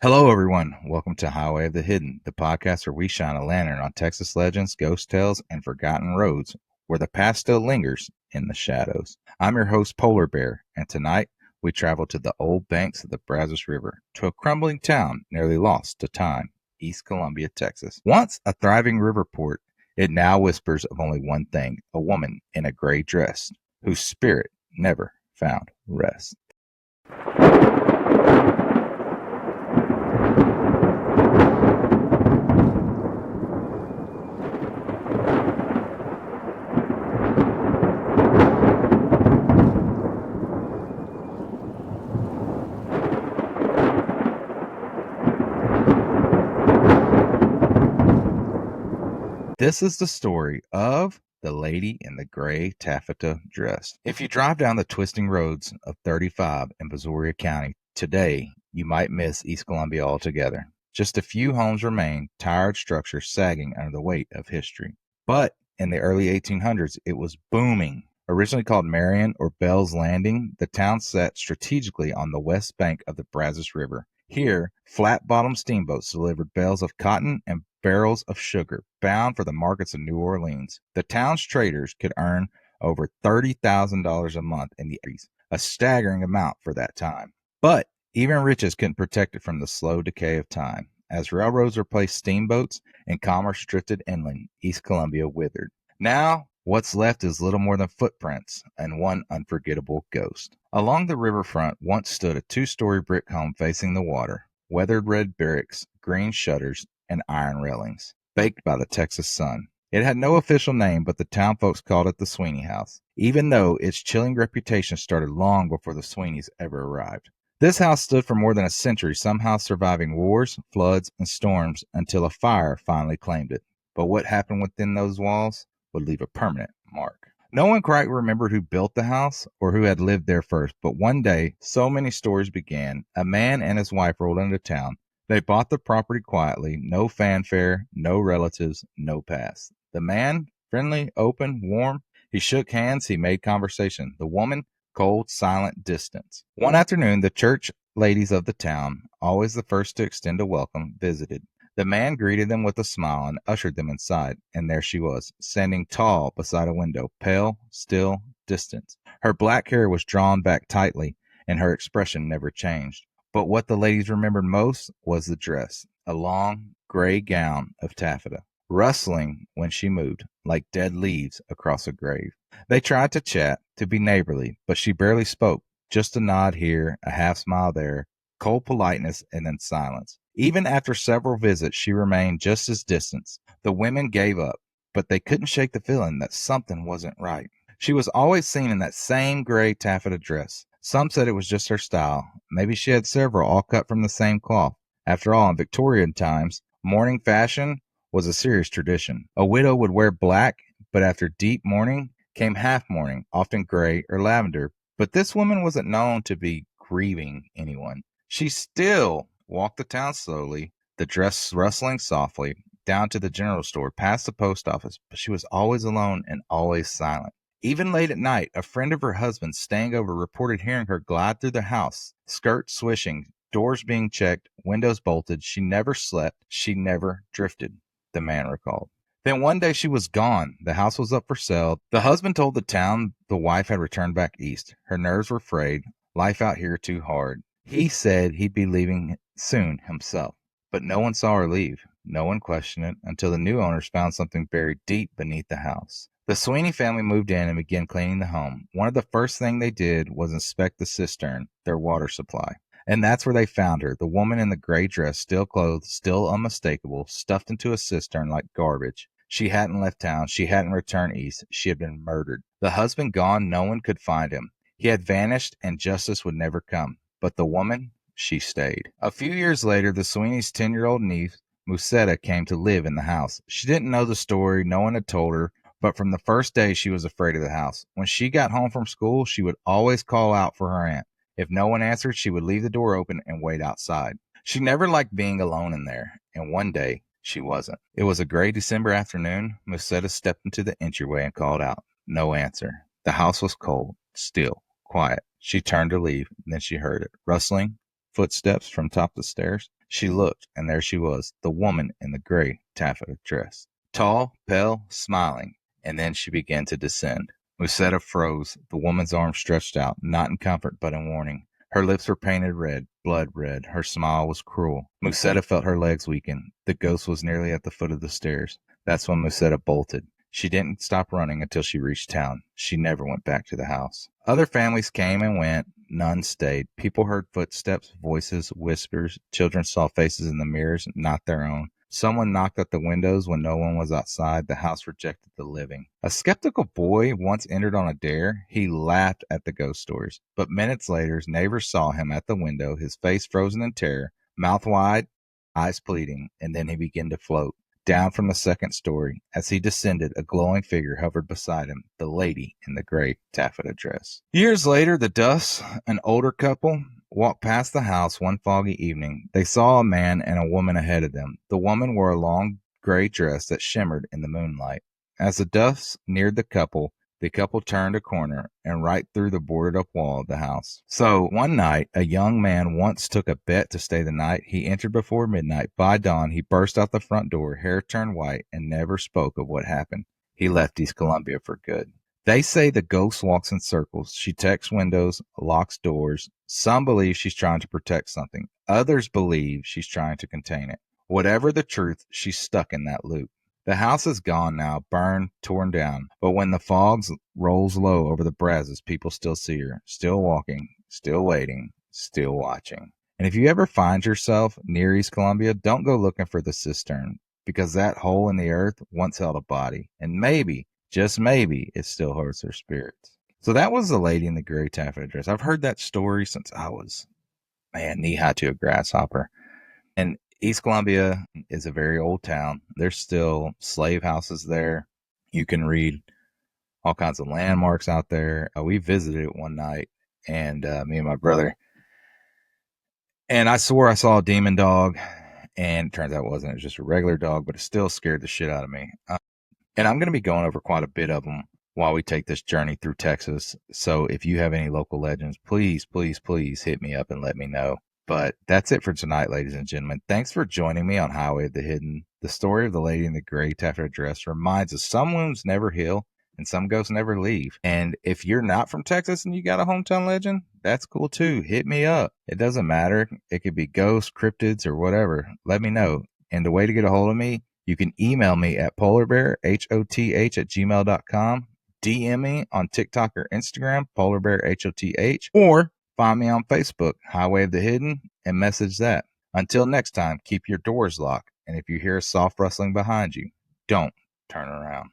Hello, everyone. Welcome to Highway of the Hidden, the podcast where we shine a lantern on Texas legends, ghost tales, and forgotten roads where the past still lingers in the shadows. I'm your host, Polar Bear, and tonight we travel to the old banks of the Brazos River to a crumbling town nearly lost to time, East Columbia, Texas. Once a thriving river port, it now whispers of only one thing: a woman in a gray dress whose spirit never found rest. This is the story of the lady in the gray taffeta dress. If you drive down the twisting roads of 35 in Brazoria County today, you might miss East Columbia altogether. Just a few homes remain, tired structures sagging under the weight of history. But in the early 1800s, it was booming. Originally called Marion or Bell's Landing, the town sat strategically on the west bank of the Brazos River. Here, flat-bottomed steamboats delivered bales of cotton and barrels of sugar bound for the markets of New Orleans. The town's traders could earn over $30,000 a month in the 80s, a staggering amount for that time. But even riches couldn't protect it from the slow decay of time. As railroads replaced steamboats and commerce drifted inland, East Columbia withered. Now, what's left is little more than footprints and one unforgettable ghost. Along the riverfront once stood a two-story brick home facing the water, weathered red bricks, green shutters, and iron railings, baked by the Texas sun. It had no official name, but the town folks called it the Sweeny House, even though its chilling reputation started long before the Sweenys ever arrived. This house stood for more than a century, somehow surviving wars, floods, and storms until a fire finally claimed it. But what happened within those walls would leave a permanent mark. No one quite remembered who built the house or who had lived there first, but one day, so many stories began. A man and his wife rolled into town. They bought the property quietly, no fanfare, no relatives, no past. The man, friendly, open, warm, he shook hands, he made conversation. The woman, cold, silent, distant. One afternoon, the church ladies of the town, always the first to extend a welcome, visited. The man greeted them with a smile and ushered them inside, and there she was, standing tall beside a window, pale, still, distant. Her black hair was drawn back tightly, and her expression never changed. But what the ladies remembered most was the dress, a long, gray gown of taffeta, rustling when she moved, like dead leaves across a grave. They tried to chat, to be neighborly, but she barely spoke, just a nod here, a half smile there, cold politeness, and then silence. Even after several visits, she remained just as distant. The women gave up, but they couldn't shake the feeling that something wasn't right. She was always seen in that same gray taffeta dress. Some said it was just her style. Maybe she had several, all cut from the same cloth. After all, in Victorian times, mourning fashion was a serious tradition. A widow would wear black, but after deep mourning came half mourning, often gray or lavender. But this woman wasn't known to be grieving anyone. She still walked the town slowly, the dress rustling softly, down to the general store, past the post office, but she was always alone and always silent. Even late at night, a friend of her husband's staying over reported hearing her glide through the house, skirts swishing, doors being checked, windows bolted. She never slept. She never drifted, the man recalled. Then one day she was gone. The house was up for sale. The husband told the town the wife had returned back east. Her nerves were frayed. Life out here too hard. He said he'd be leaving soon himself. But no one saw her leave. No one questioned it until the new owners found something buried deep beneath the house. The Sweeny family moved in and began cleaning the home. One of the first things they did was inspect the cistern, their water supply. And that's where they found her, the woman in the gray dress, still clothed, still unmistakable, stuffed into a cistern like garbage. She hadn't left town. She hadn't returned east. She had been murdered. The husband gone, no one could find him. He had vanished, and justice would never come. But the woman, she stayed. A few years later, the Sweeney's 10-year-old niece, Musetta, came to live in the house. She didn't know the story. No one had told her. But from the first day, she was afraid of the house. When she got home from school, she would always call out for her aunt. If no one answered, she would leave the door open and wait outside. She never liked being alone in there, and one day she wasn't. It was a gray December afternoon. Musetta stepped into the entryway and called out. No answer. The house was cold, still, quiet. She turned to leave, and then she heard it. Rustling, footsteps from top of the stairs. She looked, and there she was, the woman in the gray taffeta dress. Tall, pale, smiling, and then she began to descend. Musetta froze, the woman's arms stretched out, not in comfort but in warning. Her lips were painted red, blood red. Her smile was cruel. Musetta felt her legs weaken. The ghost was nearly at the foot of the stairs. That's when Musetta bolted. She didn't stop running until she reached town. She never went back to the house. Other families came and went. None stayed. People heard footsteps, voices, whispers. Children saw faces in the mirrors, not their own. Someone knocked at the windows when no one was outside. The house rejected the living. A skeptical boy once entered on a dare. He laughed at the ghost stories. But minutes later, neighbors saw him at the window, his face frozen in terror, mouth wide, eyes pleading, and then he began to float down from the second story. As he descended, a glowing figure hovered beside him, the lady in the gray taffeta dress. Years later, the Duffs, an older couple, walked past the house one foggy evening. They saw a man and a woman ahead of them. The woman wore a long gray dress that shimmered in the moonlight. As the Duffs neared the couple turned a corner and right through the boarded up wall of the house. So one night, a young man once took a bet to stay the night. He entered before midnight. By dawn, he burst out the front door, hair turned white, and never spoke of what happened. He left East Columbia for good. They say the ghost walks in circles. She checks windows, locks doors. Some believe she's trying to protect something. Others believe she's trying to contain it. Whatever the truth, she's stuck in that loop. The house is gone now, burned, torn down. But when the fog rolls low over the Brazos, people still see her, still walking, still waiting, still watching. And if you ever find yourself near East Columbia, don't go looking for the cistern, because that hole in the earth once held a body. And maybe, just maybe, it still holds her spirits. So that was the lady in the gray taffeta dress. I've heard that story since I was, knee high to a grasshopper. And East Columbia is a very old town. There's still slave houses there. You can read all kinds of landmarks out there. We visited it one night, and me and my brother, and I swore I saw a demon dog, and it turns out it wasn't. It was just a regular dog, but it still scared the shit out of me. And I'm going to be going over quite a bit of them while we take this journey through Texas. So if you have any local legends, please, please, please hit me up and let me know. But that's it for tonight, ladies and gentlemen. Thanks for joining me on Highway of the Hidden. The story of the lady in the gray taffeta dress reminds us some wounds never heal and some ghosts never leave. And if you're not from Texas and you got a hometown legend, that's cool too. Hit me up. It doesn't matter. It could be ghosts, cryptids, or whatever. Let me know. And the way to get a hold of me, you can email me at polarbear, HOTH, at gmail.com. DM me on TikTok or Instagram, polarbearhoth, or find me on Facebook, Highway of the Hidden, and message that. Until next time, keep your doors locked. And if you hear a soft rustling behind you, don't turn around.